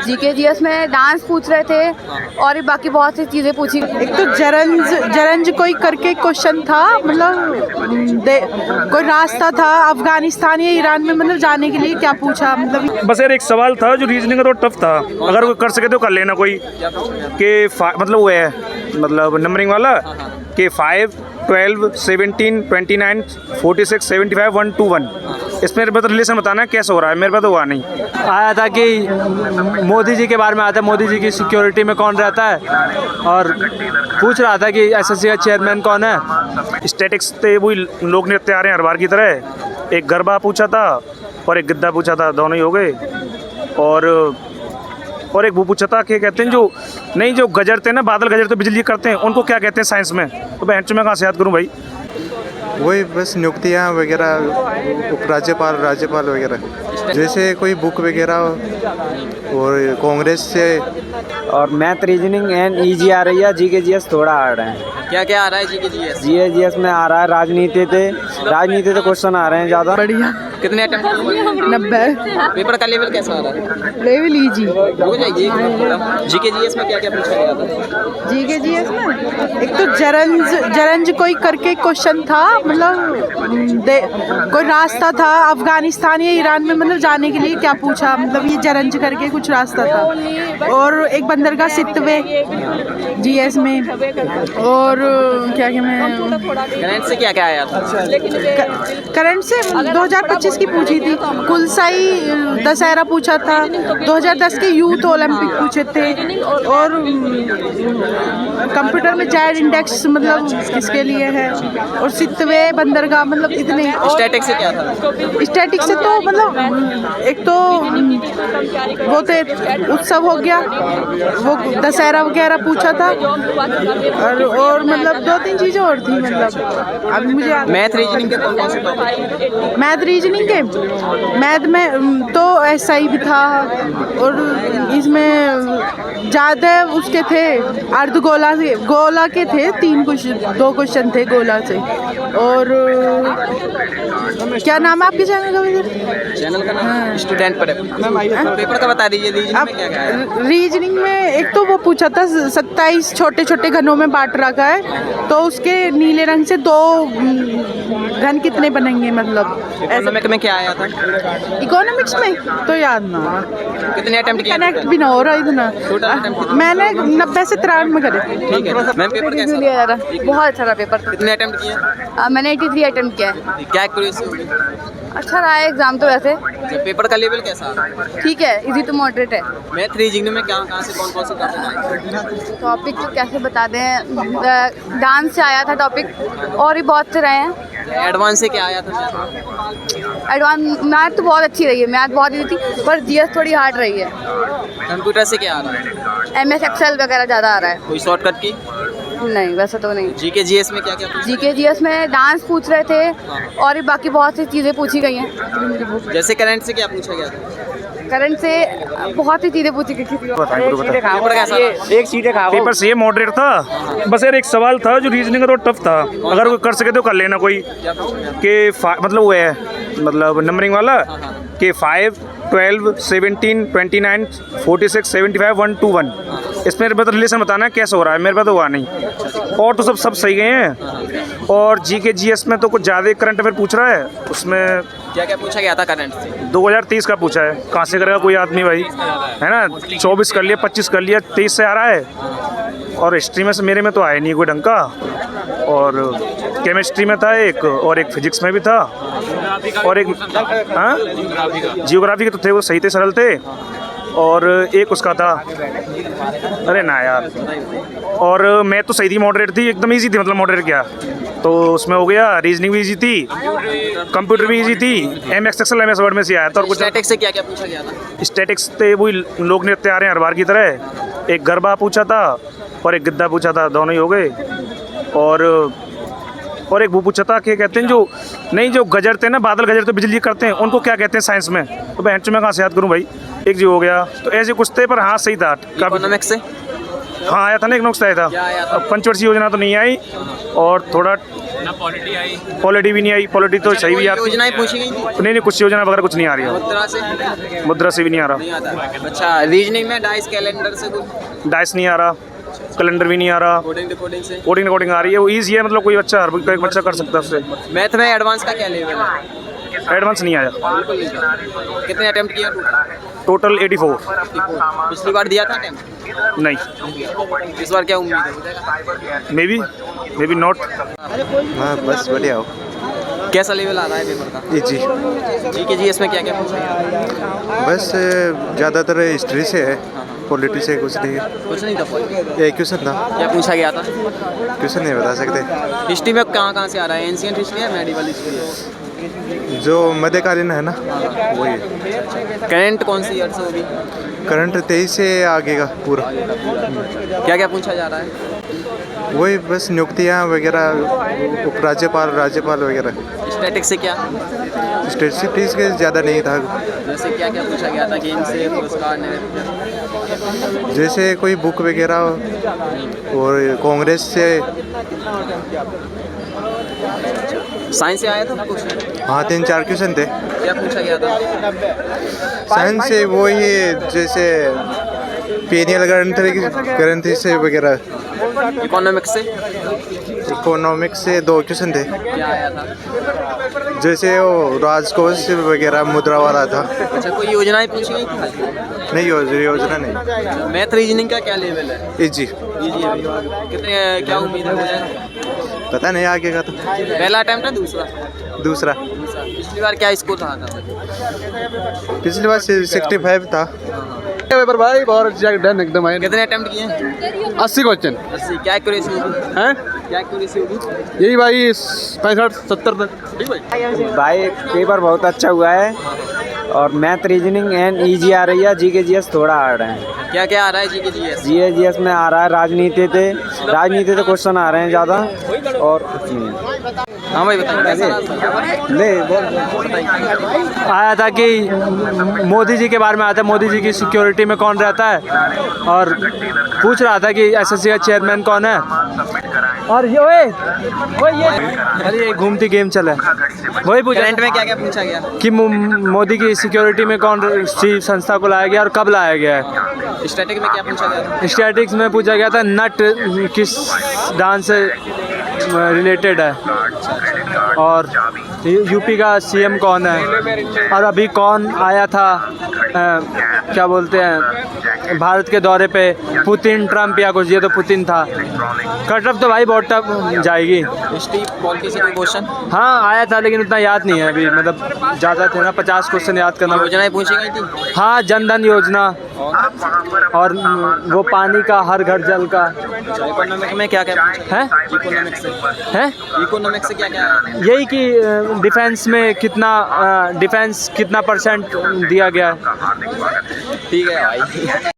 GK GS में dance पूछ रहे थे और बाकी बहुत सी चीज़ें पूछी। एक तो जरंज कोई करके क्वेश्चन था, मतलब कोई रास्ता था अफगानिस्तान या ईरान में मतलब जाने के लिए, क्या पूछा मतलब। बस यार एक सवाल था जो रीजनिंग का तो टफ था, अगर वो कर सके तो कर लेना कोई के मतलब वो है मतलब नंबरिंग वाला के 5, 12, 17, 29, 46, 75, 1 to 1। इसमें मेरे को रिलेशन बताना है कैसे हो रहा है, मेरे पास तो हुआ नहीं। आया था कि मोदी जी के बारे में आता है, मोदी जी की सिक्योरिटी में कौन रहता है, और पूछ रहा था कि एसएससी का चेयरमैन कौन है। स्टैटिक्स पे वही लोक नृत्य आ रहे हैं हर बार की तरह। एक गरबा पूछा था और एक गिद्दा पूछा था, दोनों ही हो गए। और एक वो पूछा था कि कहते हैं जो नहीं जो गजरते हैं ना, बादल गजरते बिजली करते हैं, उनको क्या कहते हैं साइंस में। तो मैं कहाँ से याद करूँ भाई। वही बस नियुक्तियाँ वगैरह, उपराज्यपाल, राज्यपाल वगैरह, जैसे कोई बुक वगैरह और कांग्रेस से। और मैथ, रीजनिंग एंड ईजी आ रही है, जीके जीएस थोड़ा हार्ड है। क्या क्या आ रहा है जीके जीएस? जीके जीएस में आ रहा है राजनीति से क्वेश्चन आ रहे हैं ज़्यादा। बढ़िया। कितने अटेम्प्ट? 90। पेपर का लेवल कैसा आ रहा है? लेवल इजी हो जाएगी। जीके जीएस में क्या क्या पूछा गया था? जीके जीएस में एक तो जरंज कोई करके क्वेश्चन था, मतलब कोई रास्ता था अफगानिस्तान या ईरान में मतलब जाने के लिए, क्या पूछा मतलब ये जरंज करके कुछ रास्ता था। और एक बंदरगाह सितवे जीएस में। और क्या मैं करंट से क्या क्या आया था? करंट से 2025 की पूछी थी, कुलसाई दशहरा पूछा था, 2010 के यूथ ओलंपिक पूछे थे, और कंप्यूटर में चैट इंडेक्स मतलब किसके लिए है, और सितवे बंदरगाह, मतलब इतने। स्टैटिक से क्या था? स्टैटिक से तो मतलब एक तो वो तो उत्सव हो गया, वो दशहरा वगैरह पूछा था, और मतलब 2-3 चीज़ें और थी मतलब। अब मुझे मैथ रीजनिंग के कौन कौन से टॉपिक? मैथ रीजनिंग के मैथ में तो ऐसा ही भी था, और इसमें ज़्यादा उसके थे अर्धगोला से, गोला के थे 2 क्वेश्चन थे गोला से। और क्या नाम है आपके चैनल का? चैनल का नाम स्टूडेंट पर पेपर का बता दीजिए। रीजनिंग में क्या क्या है? रीजनिंग में एक तो वो पूछा था 27 छोटे छोटे घनों में बांट रखा है, तो उसके नीले रंग से 2 घन कितने बनेंगे मतलब। इकोनॉमिक में क्या आया था? इकोनॉमिक्स में तो याद ना, कितने अटेम्प्ट किए? कनेक्ट भी ना हो रहा इतना। मैंने 90 से 93 करे। ठीक है मैम, पेपर कैसा लिया? बहुत अच्छा रहा पेपर। कितने अटेम्प्ट किए? मैंने 83 अटेम्प्ट किया है। क्या एक्यूरेसी होगी? अच्छा रहा है एग्जाम तो वैसे। पेपर का लेवल कैसा आ रहा है? ठीक है, इजी टू मॉडरेट है। मैथ रीजनिंग में कहाँ से कौन से टॉपिक? टॉपिक तो कैसे बता दें, डांस से आया था टॉपिक, और भी बहुत से रहे हैं। एडवांस से क्या आया था? एडवांस मैथ तो बहुत अच्छी रही है, मैथ बहुत ईजी थी, पर जीएस थोड़ी हार्ड रही है। कंप्यूटर से क्या आ रहा है? एमएस एक्सेल वगैरह ज़्यादा आ रहा है। कोई शॉर्टकट की? नहीं वैसे तो नहीं। जीके जीएस में क्या क्या पूछा? जीके जीएस में डांस पूछ रहे थे और भी बाकी बहुत सी चीज़ें पूछी गई हैं। जैसे करंट से क्या पूछा गया था? करंट से बहुत ही चीज़ें पूछी गई थी। एक सीटें खाओ। पेपर से ये मॉडरेट था। बस यार एक सवाल था जो रीजनिंग का तो टफ था, अगर वो कर सके तो कर लेना कोई के मतलब वो है मतलब नंबरिंग वाला के 5, 12, 17, 29, 46, 75, 1 to 1। इसमें मेरे को रिलेशन बताना है कैसे हो रहा है, मेरे पास तो हुआ नहीं। और तो सब सही गए हैं। और जीके जीएस में तो कुछ ज़्यादा करंट अफेयर पूछ रहा है, उसमें क्या क्या पूछा गया था करंट से? 2030 का पूछा है, कहाँ से करेगा कोई आदमी भाई, है ना। 24 कर लिया, 25 कर लिया, 23 से आ रहा है। और हिस्ट्री में से मेरे में तो आया नहीं कोई ढंग का, और केमिस्ट्री में था एक, और एक फिजिक्स में भी था, और एक हाँ जियोग्राफी के तो थे वो सही थे, सरल थे, और एक उसका था अरे ना यार। और मैं तो सही थी, मॉडरेट थी, एकदम इजी थी, मतलब मॉडरेट क्या तो उसमें हो गया। रीजनिंग भी इजी थी, कंप्यूटर भी इजी थी, एमएस एक्सेल एमएस वर्ड में से आया था। और कुछ स्टैटिक्स से क्या क्या पूछा गया था? स्टैटिक्स पे वही लोक नृत्य आ रहे हैं हर बार की तरह। एक गरबा पूछा था और एक गिद्दा पूछा था, दोनों ही हो गए। और एक वो पूछा था कि कहते हैं जो नहीं जो गजरते हैं ना, बादल गजरते बिजली करते हैं, उनको क्या कहते हैं साइंस में। तो मैं कहाँ से याद करूँ भाई। एक जी हो गया, तो ऐसे कुछ थे, पर हाँ सही था। इकोनॉमिक्स से हाँ आया था ना, इकोनॉमिक्स आया था। पंचवर्षीय योजना तो नहीं आई, और थोड़ा पॉलिटी भी नहीं आई, पॉलिटी तो सही भी आती योजनाएं पूछी गई थी नहीं, कुछ योजना वगैरह कुछ नहीं आ रही है, मुद्रा से मुद्रा से भी नहीं आ रहा, नहीं आता। अच्छा, रीजनिंग में डाइस कैलेंडर से कुछ डाइस नहीं आ रहा, कैलेंडर भी नहीं आ रहा, कोडिंग रिपोर्टिंग से कोडिंग रिकॉर्डिंग आ रही है, वो ईजी है, मतलब कोई बच्चा हर कोई बच्चा कर सकता है उससे। मैथ में एडवांस का क्या लेवल है? एडवांस नहीं आया, बिल्कुल नहीं था। कितने अटेम्प्ट किया टोटल 84। पिछली बार दिया था अटेम्प्ट? नहीं, इस बार क्या उम्मीद है? May be not. हाँ बस बढ़िया हो। कैसा लेवल आ रहा है पेपर का? जी जी के जी इसमें क्या क्या पूछा गया? बस ज़्यादातर हिस्ट्री से है, पॉलिटी से कुछ नहीं है। कुछ नहीं था पॉलिटी। एक क्वेश्चन था, क्या पूछा गया था? क्वेश्चन नहीं बता सकते। हिस्ट्री में कहाँ से आ रहा है? एंशिएंट हिस्ट्री है, मेडिवल हिस्ट्री है? जो मध्यकालीन है ना वही है। करंट कौन सी ईयर से होगी? करंट 23 से आगे का पूरा क्या क्या पूछा जा रहा है? वही बस नियुक्तियाँ वगैरह, उपराज्यपाल, राज्यपाल वगैरह। स्टैटिक से क्या? स्टेटिस्टिक्स के ज़्यादा नहीं था। जैसे क्या क्या पूछा गया था? गेम से पुरस्कार ने जैसे कोई बुक वगैरह और कांग्रेस से। साइंस से आया था कुछ? हाँ 3-4 क्वेश्चन थे क्या पूछा गया था? साइंस से, वही जैसे पेनियल ग्रंथि से वगैरह। इकोनॉमिक्स से इकोनॉमिक्स से 2 क्वेश्चन थे, क्या आया था? जैसे वो राजकोष वगैरह मुद्रा वाला था। अच्छा, कोई योजनाएं पूछी गई थी? नहीं, योजना नहीं। मैथ रीजनिंग का क्या लेवल है? जी कितने क्या उम्मीद है मुझे? पता नहीं आगे का तो। पहला अटेम्प्ट है दूसरा पिछली बार क्या स्कोर रहा था? पिछली बार 65 था। पेपर भाई बहुत डन एकदम है। कितने अटेम्प्ट किए हैं? 80 क्वेश्चन 80। क्या एक्यूरेसी होगी? हैं? क्या एक्यूरेसी होगी? यही भाई 65-70 तक। ठीक भाई। भाई पेपर बहुत अच्छा हुआ है और मैथ रीजनिंग एंड ईजी आ रही है, जीके जीएस थोड़ा हार्ड है। क्या क्या आ रहा है जीके जीएस? जीएस में आ रहा है राजनीति से क्वेश्चन आ रहे हैं ज़्यादा और कुछ नहीं। हाँ भाई बताइए कैसा रहा? ले आया था कि मोदी जी के बारे में आया था, मोदी जी की सिक्योरिटी में कौन रहता है, और पूछ रहा था कि एसएससी का चेयरमैन कौन है, और ये अरे घूमती गेम चला वही पूछा करंट में क्या क्या पूछा गया? कि मोदी की सिक्योरिटी में कौन सी संस्था को लाया गया और कब लाया गया है। स्टैटिक में क्या पूछा गया? स्टैटिक्स में पूछा गया था नट किस डांस से रिलेटेड है, और यूपी का सीएम कौन है, और अभी कौन आया था क्या बोलते हैं भारत के दौरे पे, पुतिन ट्रम्प या कुछ, ये तो पुतिन था। कट ऑफ तो भाई बहुत टफ जाएगी। हिस्ट्री पॉलिटी से कोई क्वेश्चन? हाँ आया था लेकिन उतना याद नहीं है अभी, मतलब ज़्यादा थे ना, 50 क्वेश्चन याद करना। योजनाएं पूछी गई थी? हाँ जनधन योजना और वो पानी का हर घर जल का। इकोनॉमिक में क्या क्या पूछा? है इकोनॉमिक से है इकोनॉमिक से क्या क्या? यही कि डिफेंस में कितना परसेंट दिया गया है। ठीक है भाई।